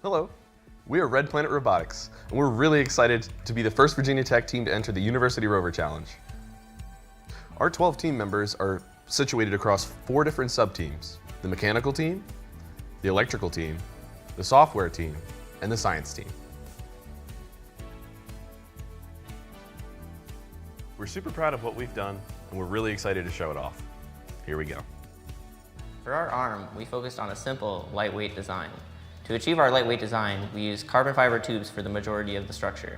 Hello, we are Red Planet Robotics, and we're really excited to be the first Virginia Tech team to enter the University Rover Challenge. Our 12 team members are situated across 4 different sub-teams: the mechanical team, the electrical team, the software team, and the science team. We're super proud of what we've done, and we're really excited to show it off. Here we go. For our arm, we focused on a simple, lightweight design. To achieve our lightweight design, we used carbon fiber tubes for the majority of the structure.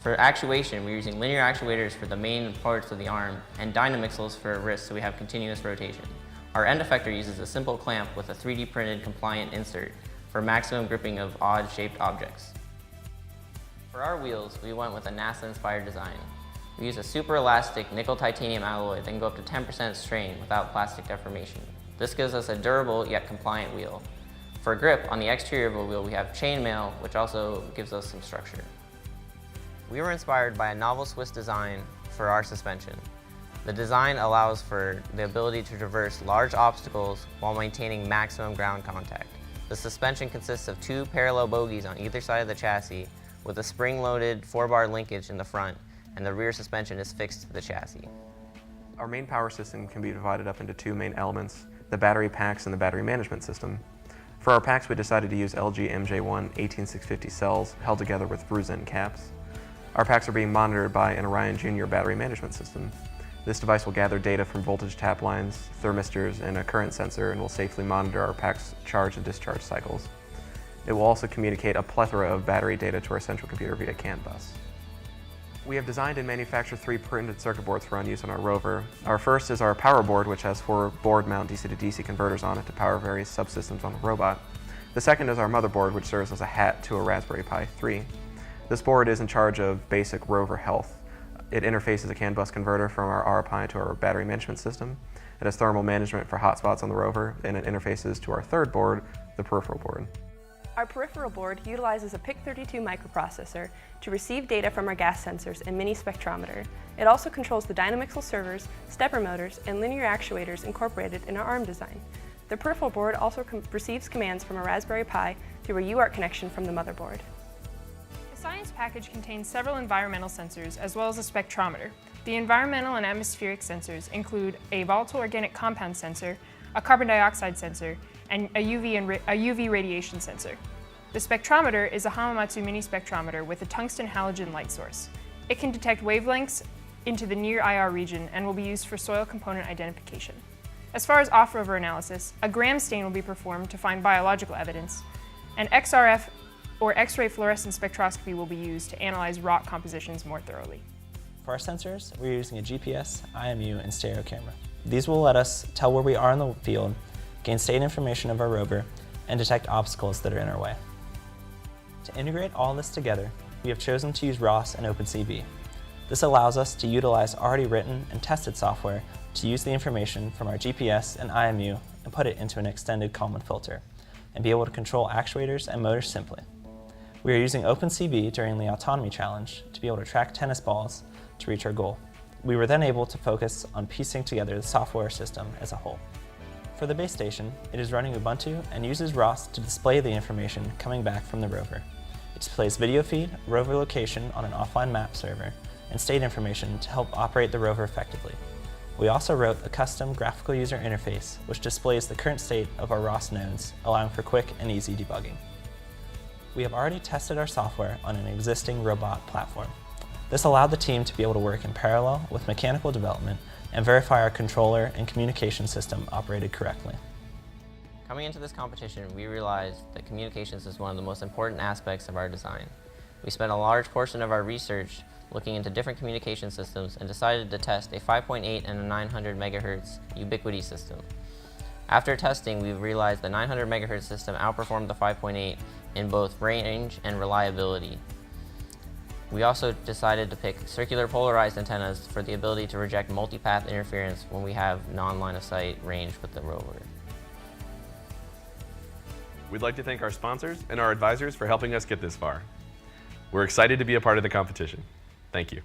For actuation, we're using linear actuators for the main parts of the arm and dynamixels for wrists so we have continuous rotation. Our end effector uses a simple clamp with a 3D printed compliant insert for maximum gripping of odd-shaped objects. For our wheels, we went with a NASA-inspired design. We use a super elastic nickel titanium alloy that can go up to 10% strain without plastic deformation. This gives us a durable yet compliant wheel. For grip, on the exterior of the wheel we have chainmail, which also gives us some structure. We were inspired by a novel Swiss design for our suspension. The design allows for the ability to traverse large obstacles while maintaining maximum ground contact. The suspension consists of 2 parallel bogies on either side of the chassis with a spring-loaded 4-bar linkage in the front, and the rear suspension is fixed to the chassis. Our main power system can be divided up into 2 main elements: the battery packs and the battery management system. For our packs, we decided to use LG MJ1 18650 cells held together with Brusen caps. Our packs are being monitored by an Orion Junior battery management system. This device will gather data from voltage tap lines, thermistors, and a current sensor, and will safely monitor our pack's charge and discharge cycles. It will also communicate a plethora of battery data to our central computer via CAN bus. We have designed and manufactured 3 printed circuit boards for use on our rover. Our first is our power board, which has 4 board mount DC to DC converters on it to power various subsystems on the robot. The second is our motherboard, which serves as a hat to a Raspberry Pi 3. This board is in charge of basic rover health. It interfaces a CAN bus converter from our RPi to our battery management system. It has thermal management for hotspots on the rover, and it interfaces to our third board, the peripheral board. Our peripheral board utilizes a PIC32 microprocessor to receive data from our gas sensors and mini spectrometer. It also controls the dynamixel servers, stepper motors, and linear actuators incorporated in our arm design. The peripheral board also receives commands from a Raspberry Pi through a UART connection from the motherboard. The science package contains several environmental sensors as well as a spectrometer. The environmental and atmospheric sensors include a volatile organic compound sensor, a carbon dioxide sensor, and a UV radiation sensor. The spectrometer is a Hamamatsu mini spectrometer with a tungsten halogen light source. It can detect wavelengths into the near IR region and will be used for soil component identification. As far as off-rover analysis, a gram stain will be performed to find biological evidence, and XRF or X-ray fluorescence spectroscopy will be used to analyze rock compositions more thoroughly. For our sensors, we're using a GPS, IMU, and stereo camera. These will let us tell where we are in the field, gain state information of our rover, and detect obstacles that are in our way. To integrate all this together, we have chosen to use ROS and OpenCV. This allows us to utilize already written and tested software to use the information from our GPS and IMU and put it into an extended Kalman filter, and be able to control actuators and motors simply. We are using OpenCV during the Autonomy Challenge to be able to track tennis balls to reach our goal. We were then able to focus on piecing together the software system as a whole. For the base station, it is running Ubuntu and uses ROS to display the information coming back from the rover. It displays video feed, rover location on an offline map server, and state information to help operate the rover effectively. We also wrote a custom graphical user interface which displays the current state of our ROS nodes, allowing for quick and easy debugging. We have already tested our software on an existing robot platform. This allowed the team to be able to work in parallel with mechanical development and verify our controller and communication system operated correctly. Coming into this competition, we realized that communications is one of the most important aspects of our design. We spent a large portion of our research looking into different communication systems and decided to test a 5.8 and a 900 MHz ubiquity system. After testing, we realized the 900 MHz system outperformed the 5.8 in both range and reliability. We also decided to pick circular polarized antennas for the ability to reject multipath interference when we have non-line of sight range with the rover. We'd like to thank our sponsors and our advisors for helping us get this far. We're excited to be a part of the competition. Thank you.